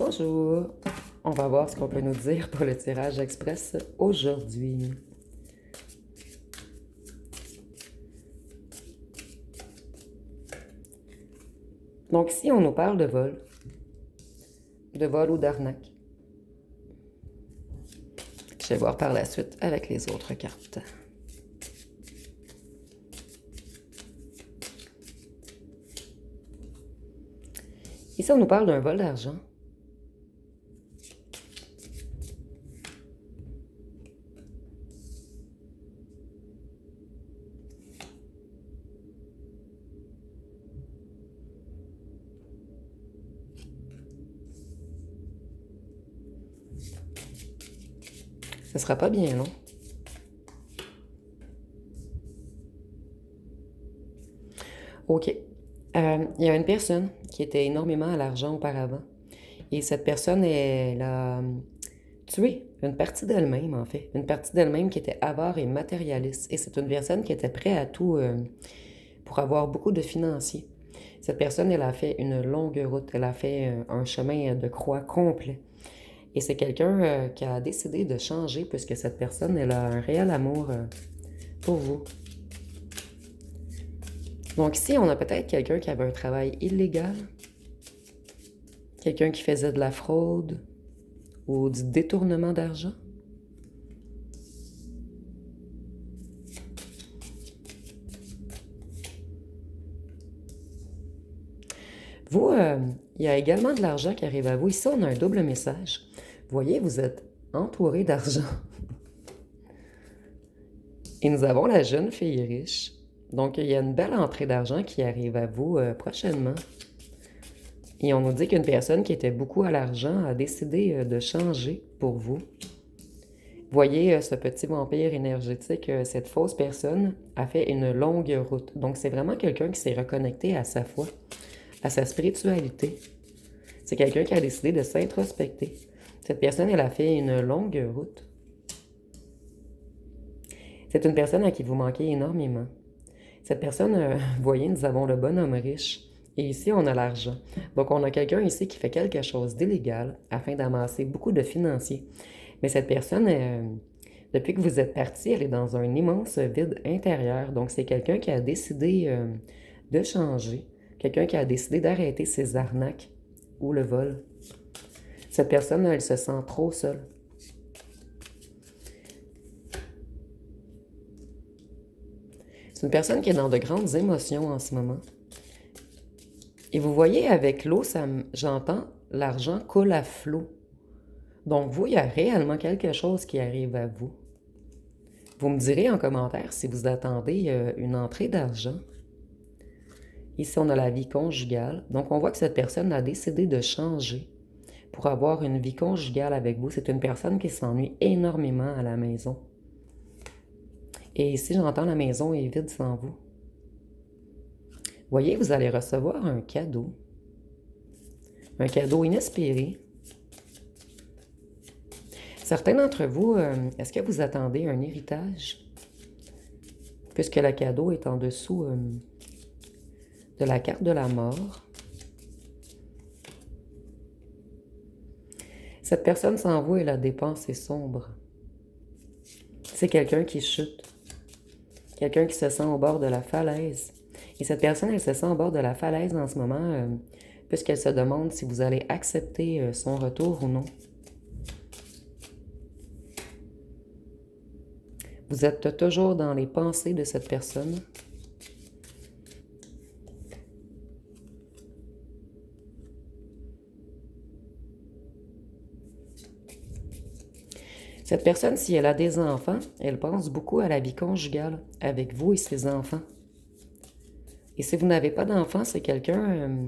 Bonjour, on va voir ce qu'on peut nous dire pour le tirage express aujourd'hui. Donc ici, on nous parle de vol ou d'arnaque. Je vais voir par la suite avec les autres cartes. Ici, on nous parle d'un vol d'argent. Ce sera pas bien long. OK. Il y a une personne qui était énormément à l'argent auparavant. Et cette personne, elle a tué une partie d'elle-même, en fait. Une partie d'elle-même qui était avare et matérialiste. Et c'est une personne qui était prête à tout pour avoir beaucoup de financiers. Cette personne, elle a fait une longue route. Elle a fait un chemin de croix complet. Et c'est quelqu'un qui a décidé de changer puisque cette personne, elle a un réel amour pour vous. Donc ici, on a peut-être quelqu'un qui avait un travail illégal, quelqu'un qui faisait de la fraude ou du détournement d'argent. Vous, il y a également de l'argent qui arrive à vous. Ici, on a un double message. Vous voyez, vous êtes entouré d'argent. Et nous avons la jeune fille riche. Donc, il y a une belle entrée d'argent qui arrive à vous prochainement. Et on nous dit qu'une personne qui était beaucoup à l'argent a décidé de changer pour vous. Voyez ce petit vampire énergétique, cette fausse personne a fait une longue route. Donc, c'est vraiment quelqu'un qui s'est reconnecté à sa foi, à sa spiritualité. C'est quelqu'un qui a décidé de s'introspecter. Cette personne, elle a fait une longue route. C'est une personne à qui vous manquez énormément. Cette personne, vous voyez, nous avons le bonhomme riche. Et ici, on a l'argent. Donc, on a quelqu'un ici qui fait quelque chose d'illégal afin d'amasser beaucoup de financiers. Mais cette personne, depuis que vous êtes parti, elle est dans un immense vide intérieur. Donc, c'est quelqu'un qui a décidé de changer. Quelqu'un qui a décidé d'arrêter ses arnaques ou le vol. Cette personne, elle se sent trop seule. C'est une personne qui est dans de grandes émotions en ce moment. Et vous voyez, avec l'eau, j'entends l'argent coule à flot. Donc, vous, il y a réellement quelque chose qui arrive à vous. Vous me direz en commentaire si vous attendez une entrée d'argent. Ici, on a la vie conjugale. Donc, on voit que cette personne a décidé de changer pour avoir une vie conjugale avec vous. C'est une personne qui s'ennuie énormément à la maison. Et ici, j'entends la maison est vide sans vous. Voyez, vous allez recevoir un cadeau. Un cadeau inespéré. Certains d'entre vous, est-ce que vous attendez un héritage? Puisque le cadeau est en dessous de la carte de la mort. Cette personne sans vous et la dépense est sombre. C'est quelqu'un qui chute. Quelqu'un qui se sent au bord de la falaise. Et cette personne, elle se sent au bord de la falaise en ce moment, puisqu'elle se demande si vous allez accepter son retour ou non. Vous êtes toujours dans les pensées de cette personne. Cette personne, si elle a des enfants, elle pense beaucoup à la vie conjugale avec vous et ses enfants. Et si vous n'avez pas d'enfants, c'est quelqu'un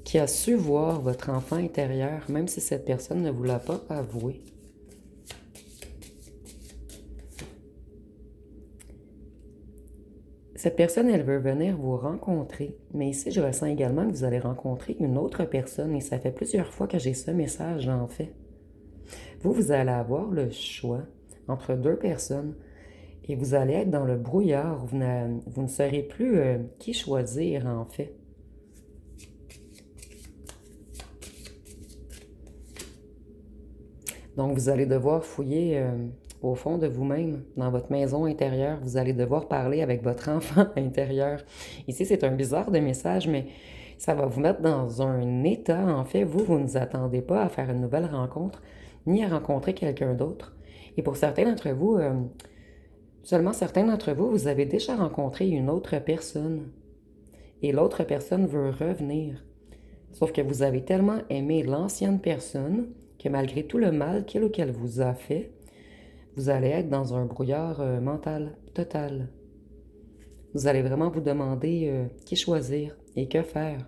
qui a su voir votre enfant intérieur, même si cette personne ne vous l'a pas avoué. Cette personne, elle veut venir vous rencontrer. Mais ici, je ressens également que vous allez rencontrer une autre personne. Et ça fait plusieurs fois que j'ai ce message, en fait. Vous allez avoir le choix entre deux personnes. Et vous allez être dans le brouillard. Vous ne saurez plus qui choisir, en fait. Donc, vous allez devoir fouiller au fond de vous-même, dans votre maison intérieure. Vous allez devoir parler avec votre enfant intérieur. Ici, c'est un bizarre de message, mais ça va vous mettre dans un état. En fait, vous ne vous attendez pas à faire une nouvelle rencontre, ni à rencontrer quelqu'un d'autre. Et pour certains d'entre vous, seulement certains d'entre vous, vous avez déjà rencontré une autre personne. Et l'autre personne veut revenir. Sauf que vous avez tellement aimé l'ancienne personne que malgré tout le mal qu'il ou qu'elle vous a fait, vous allez être dans un brouillard mental total. Vous allez vraiment vous demander qui choisir et que faire.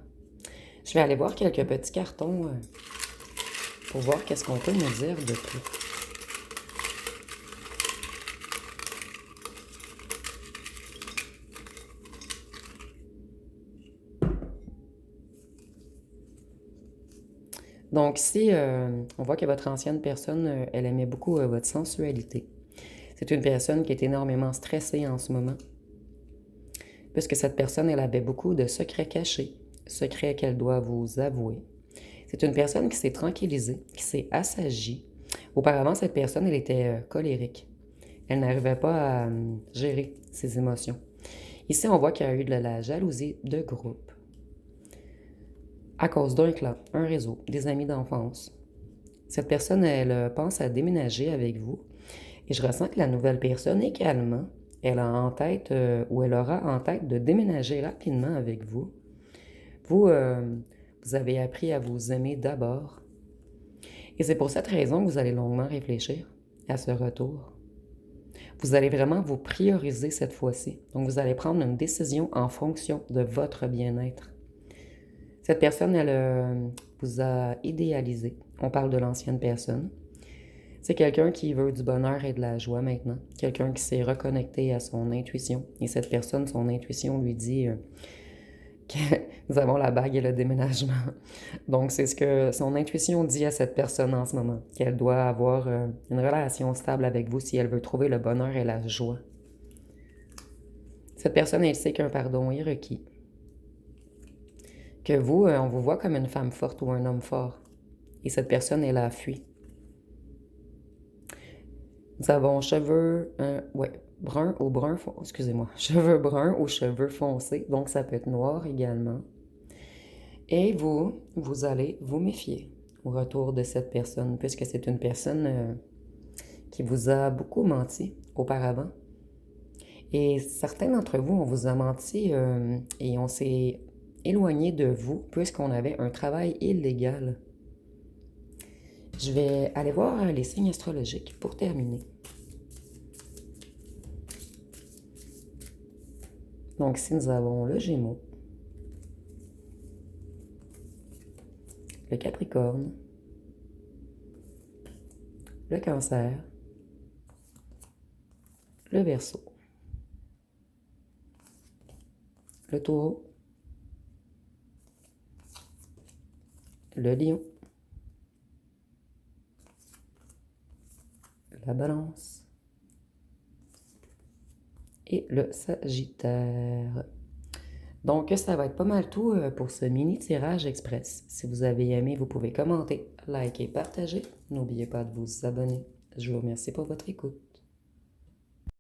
Je vais aller voir quelques petits cartons pour voir qu'est-ce qu'on peut nous dire de plus. Donc ici, on voit que votre ancienne personne, elle aimait beaucoup votre sensualité. C'est une personne qui est énormément stressée en ce moment, puisque cette personne, elle avait beaucoup de secrets cachés, secrets qu'elle doit vous avouer. C'est une personne qui s'est tranquillisée, qui s'est assagie. Auparavant, cette personne, elle était colérique. Elle n'arrivait pas à gérer ses émotions. Ici, on voit qu'il y a eu de la jalousie de groupe. À cause d'un clan, un réseau, des amis d'enfance. Cette personne, elle pense à déménager avec vous. Et je ressens que la nouvelle personne, également, elle a en tête, ou elle aura en tête de déménager rapidement avec vous. Vous, vous avez appris à vous aimer d'abord. Et c'est pour cette raison que vous allez longuement réfléchir à ce retour. Vous allez vraiment vous prioriser cette fois-ci. Donc, vous allez prendre une décision en fonction de votre bien-être. Cette personne, elle vous a idéalisé. On parle de l'ancienne personne. C'est quelqu'un qui veut du bonheur et de la joie maintenant. Quelqu'un qui s'est reconnecté à son intuition. Et cette personne, son intuition lui dit que nous avons la bague et le déménagement. Donc, c'est ce que son intuition dit à cette personne en ce moment. Qu'elle doit avoir une relation stable avec vous si elle veut trouver le bonheur et la joie. Cette personne, elle sait qu'un pardon est requis. Que vous, on vous voit comme une femme forte ou un homme fort. Et cette personne, elle a fui. Nous avons cheveux, brun ou brun, excusez-moi, cheveux bruns ou cheveux foncés, donc ça peut être noir également. Et vous allez vous méfier au retour de cette personne, puisque c'est une personne qui vous a beaucoup menti auparavant. Et certains d'entre vous, on vous a menti et on s'est éloigné de vous, puisqu'on avait un travail illégal. Je vais aller voir les signes astrologiques pour terminer. Donc ici, nous avons le Gémeaux, le Capricorne, le Cancer, le Verseau, le Taureau, le Lion, la Balance et le Sagittaire. Donc, ça va être pas mal tout pour ce mini tirage express. Si vous avez aimé, vous pouvez commenter, liker, partager. N'oubliez pas de vous abonner. Je vous remercie pour votre écoute.